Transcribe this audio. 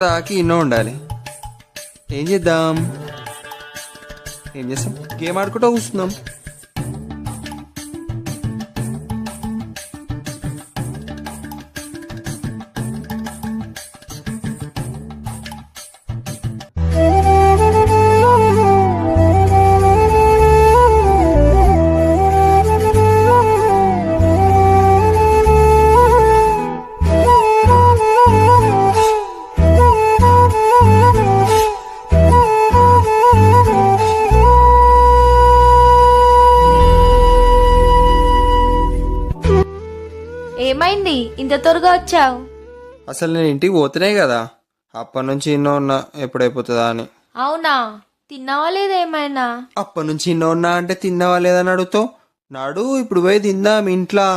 దాకి ఇన్నో ఉండాలి. ఏం చేద్దాం, ఏం చేస్తాం, గేమ్ ఆడుకుంటూ కూర్చుందాం. ఏమైంది ఇంత త్వరగా వచ్చావు? అసలు నేను ఇంటికి పోతున్నాయి కదా, అప్పటి నుంచి ఇన్నో ఉన్నా ఎప్పుడైపోతుందా అని. అవునా, తిన్నావా లేదా ఏమైనా? అప్పటి నుంచి ఇన్నో ఉన్నా అంటే తిన్నావా లేదని అడుగుతావు. నాడు ఇప్పుడు పోయి తిందాం ఇంట్లో.